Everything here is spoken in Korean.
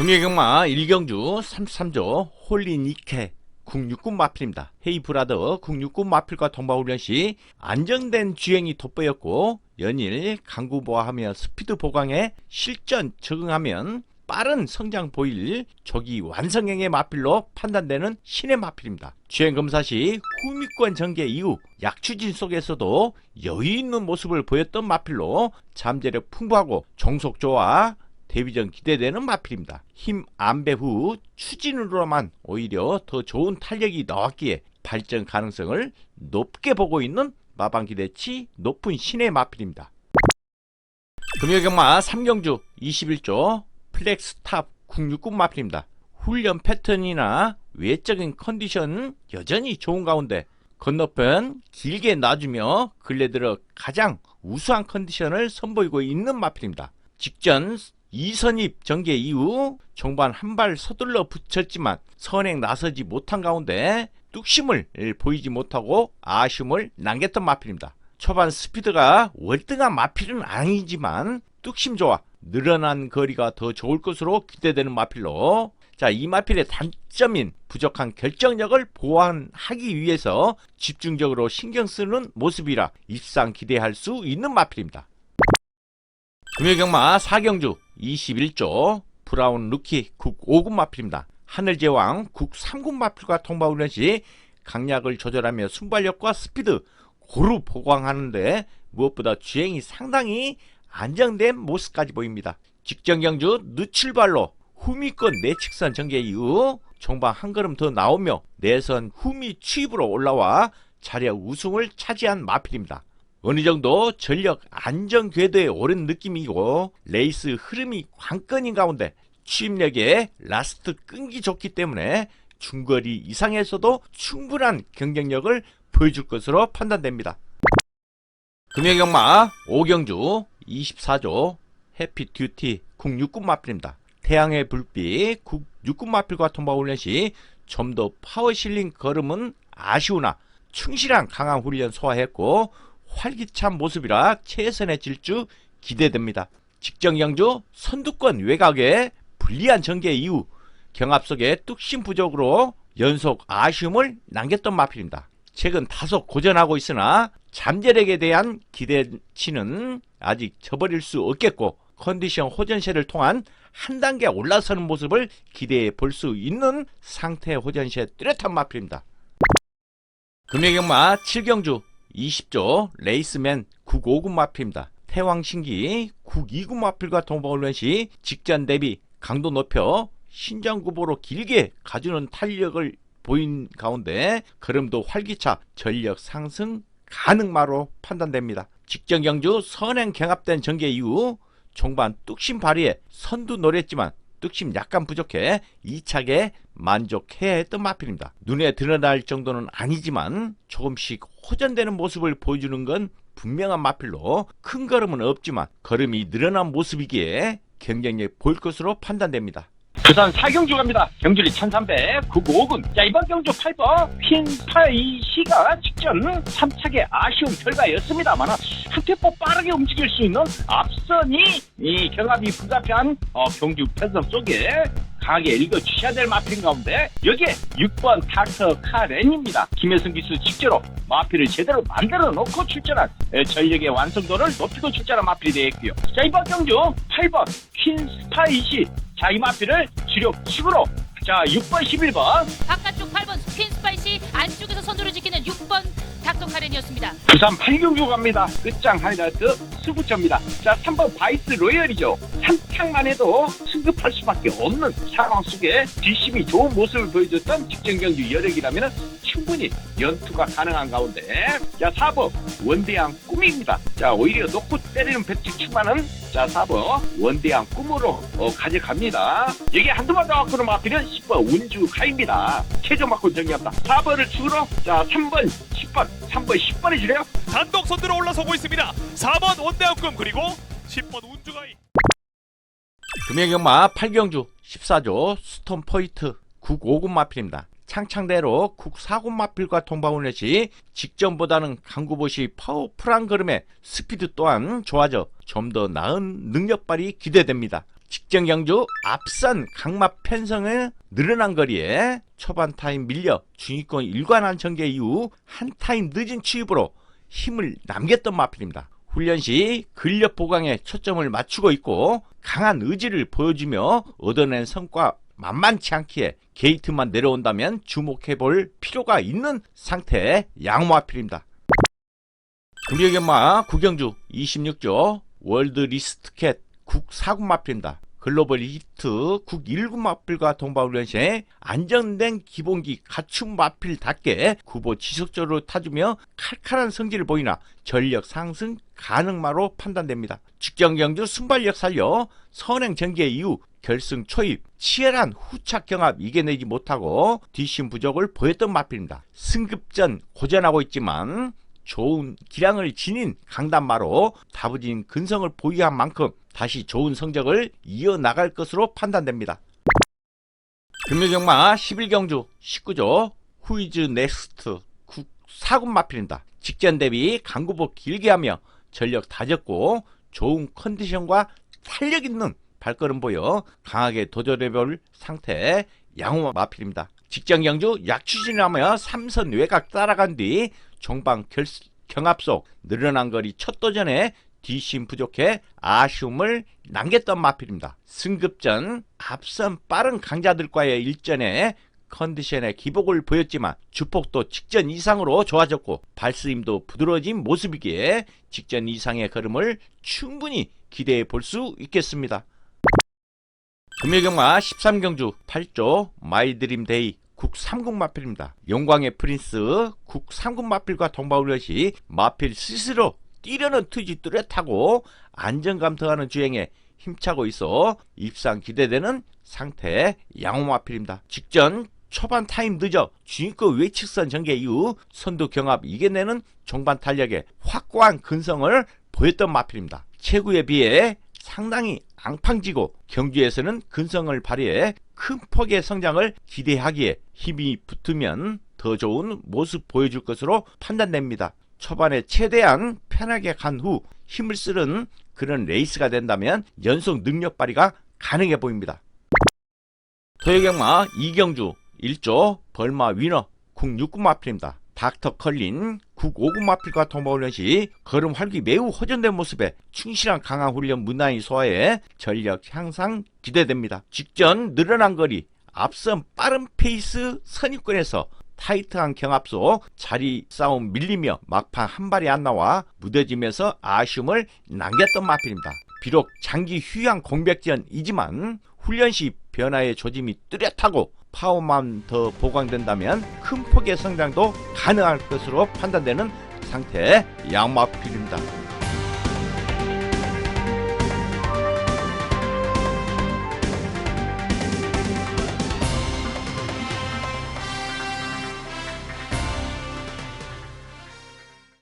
금요경마 1경주 33조 홀리니케 국육군 마필입니다. 헤이브라더 국육군 마필과 통과훈련 시 안정된 주행이 돋보였고 연일 강구보하며 스피드 보강에 실전 적응하면 빠른 성장 보일 조기 완성형의 마필로 판단되는 신의 마필입니다. 주행검사 시 후미권 전개 이후 약추진 속에서도 여유있는 모습을 보였던 마필로 잠재력 풍부하고 종속 좋아 데뷔전 기대되는 마필입니다. 힘 안배 후 추진으로만 오히려 더 좋은 탄력이 나왔기에 발전 가능성을 높게 보고 있는 마방 기대치 높은 신의 마필입니다. 금요경마 3경주 21조 플렉스탑 국육군 마필입니다. 훈련 패턴이나 외적인 컨디션 여전히 좋은 가운데 건너편 길게 놔주며 근래 들어 가장 우수한 컨디션을 선보이고 있는 마필입니다. 직전 2선입 전개 이후 종반 한 발 서둘러 붙였지만 선행 나서지 못한 가운데 뚝심을 보이지 못하고 아쉬움을 남겼던 마필입니다. 초반 스피드가 월등한 마필은 아니지만 뚝심 좋아 늘어난 거리가 더 좋을 것으로 기대되는 마필로 이 마필의 단점인 부족한 결정력을 보완하기 위해서 집중적으로 신경 쓰는 모습이라 입상 기대할 수 있는 마필입니다. 금요경마 4경주 21조 브라운 루키 국 5군 마필입니다. 하늘제왕 국 3군 마필과 통과훈련 시 강약을 조절하며 순발력과 스피드 고루 보강하는데 무엇보다 주행이 상당히 안정된 모습까지 보입니다. 직전 경주 늦출발로 후미권 내측선 전개 이후 종방 한 걸음 더 나오며 내선 후미 추입으로 올라와 자력 우승을 차지한 마필입니다. 어느정도 전력 안정 궤도에 오른 느낌이고 레이스 흐름이 관건인 가운데 추입력에 라스트 끈기 좋기 때문에 중거리 이상에서도 충분한 경쟁력을 보여줄 것으로 판단됩니다. 금요경마 5경주 24조 해피듀티 국육군 마필입니다. 태양의 불빛 국육군 마필과 통과훈련 시 좀 더 파워실링 걸음은 아쉬우나 충실한 강한 훈련 소화했고 활기찬 모습이라 최선의 질주 기대됩니다. 직전 경주 선두권 외곽에 불리한 전개 이후 경합 속에 뚝심 부족으로 연속 아쉬움을 남겼던 마필입니다. 최근 다소 고전하고 있으나 잠재력에 대한 기대치는 아직 저버릴 수 없겠고 컨디션 호전세를 통한 한 단계 올라서는 모습을 기대해 볼 수 있는 상태 호전세 뚜렷한 마필입니다. 금요경마 7경주 20조 레이스맨 국 5군 마필입니다. 태왕신기 국 2군 마필과 통과훈련 시 직전 대비 강도 높여 신장구보로 길게 가주는 탄력을 보인 가운데 걸음도 활기차 전력 상승 가능마로 판단됩니다. 직전 경주 선행 경합된 전개 이후 종반 뚝심 발휘에 선두 노렸지만 뚝심 약간 부족해 2차게 만족해야 했던 마필입니다. 눈에 드러날 정도는 아니지만 조금씩 호전되는 모습을 보여주는 건 분명한 마필로 큰 걸음은 없지만 걸음이 늘어난 모습이기에 경쟁력 보일 것으로 판단됩니다. 부산 4경주 갑니다. 경주리 1300 995군. 자, 이번 경주 8번 퀸파이시가 직전 3차게 아쉬운 결과였습니다만 한 템포 빠르게 움직일 수 있는 앞선이 이 경합이 불가피한 경주 편성 속에 강하게 읽어주셔야 될 마필 가운데 여기에 6번 닥터 카렌입니다. 김혜승 기수 직제로 마필을 제대로 만들어 놓고 출전한 전력의 완성도를 높이고 출전한 마필이 되겠고요. 자, 이번 경주 8번 퀸스파이시. 자, 이 마필을 주력식으로 6번 11번 바깥쪽 8번 퀸스파이시 안쪽에서 선두를 지키는 6번 닥터 카렌이었습니다. 부산 8경주 갑니다. 끝장 하이라이트 승부처입니다. 자, 3번 바이스 로열이죠. 3탕만 해도 승급할 수밖에 없는 상황 속에 뒷심이 좋은 모습을 보여줬던 직전 경주 여력이라면 충분히 연투가 가능한 가운데 자, 4번 원대한 꿈입니다. 자, 오히려 놓고 때리는 배트 추가는 4번 원대한 꿈으로 가져갑니다. 여기 한두 번 더 갖고는 마필은 10번 운주가입니다. 최종 맞고 정리합니다. 4번을 추가로 3번 10번 3번 10번에 주래요. 단독 선두로 올라서고 있습니다. 4번 원대학금 그리고 10번 운주가이. 금요경마 8경주 14조 스톰포이트 국 5군 마필입니다. 창창대로 국 4군 마필과 통과훈련 시 직전보다는 강구보시 파워풀한 걸음에 스피드 또한 좋아져 좀 더 나은 능력 발휘 기대됩니다. 직전 경주 앞선 강막 편성의 늘어난 거리에 초반 타임 밀려 중위권 일관한 전개 이후 한 타임 늦은 취입으로 힘을 남겼던 마필입니다. 훈련 시 근력 보강에 초점을 맞추고 있고 강한 의지를 보여주며 얻어낸 성과 만만치 않기에 게이트만 내려온다면 주목해볼 필요가 있는 상태의 양호마필입니다. 금요경마 구경주 26조 월드 리스트캣 국 4군 마필입니다. 글로벌 히트 국 1군 마필과 동바훈련 시 안정된 기본기 갖춘 마필답게 구보 지속적으로 타주며 칼칼한 성질을 보이나 전력 상승 가능마로 판단됩니다. 직전 경주 순발력 살려 선행 전개 이후 결승 초입 치열한 후착 경합 이겨내지 못하고 뒷심 부족을 보였던 마필입니다. 승급전 고전하고 있지만 좋은 기량을 지닌 강단마로 다부진 근성을 보유한 만큼 다시 좋은 성적을 이어나갈 것으로 판단됩니다. 금요경마 11경주 19조 후이즈 넥스트 국 4군 마필입니다. 직전 대비 강구보 길게 하며 전력 다졌고 좋은 컨디션과 탄력 있는 발걸음 보여 강하게 도전해볼 상태 양호 마필입니다. 직전 경주 약추진하며 3선 외곽 따라간 뒤 종방 경합 속 늘어난 거리 첫 도전에 뒷심 부족해 아쉬움을 남겼던 마필입니다. 승급전 앞선 빠른 강자들과의 일전에 컨디션에 기복을 보였지만 주폭도 직전 이상으로 좋아졌고 발스힘도 부드러워진 모습이기에 직전 이상의 걸음을 충분히 기대해 볼 수 있겠습니다. 금요경마 13경주 8조 마이드림데이 국 3군 마필입니다. 영광의 프린스 국 3군 마필과 동바훈련 시 마필 스스로 뛰려는 투지 뚜렷하고 안정감 더하는 주행에 힘차고 있어 입상 기대되는 상태 양호 마필입니다. 직전 초반 타임 늦어 중위권 외측선 전개 이후 선두 경합 이겨내는 종반 탄력에 확고한 근성을 보였던 마필입니다. 최구에 비해 상당히 앙팡지고 경주에서는 근성을 발휘해 큰 폭의 성장을 기대하기에 힘이 붙으면 더 좋은 모습 보여줄 것으로 판단됩니다. 초반에 최대한 편하게 간 후 힘을 쓰는 그런 레이스가 된다면 연속 능력 발휘가 가능해 보입니다. 토요경마 2경주 1조 벌마 위너 국 6군 마필입니다. 닥터 컬린 국 5군 마필과 동바훈련 시 걸음 활기 매우 호전된 모습에 충실한 강한 훈련 무난히 소화해 전력 향상 기대됩니다. 직전 늘어난 거리 앞선 빠른 페이스 선입권에서 타이트한 경합 속 자리 싸움 밀리며 막판 한 발이 안 나와 무뎌지면서 아쉬움을 남겼던 마필입니다. 비록 장기 휴양 공백전이지만 훈련 시 변화의 조짐이 뚜렷하고 파워만 더 보강된다면 큰 폭의 성장도 가능할 것으로 판단되는 상태의 양마필입니다.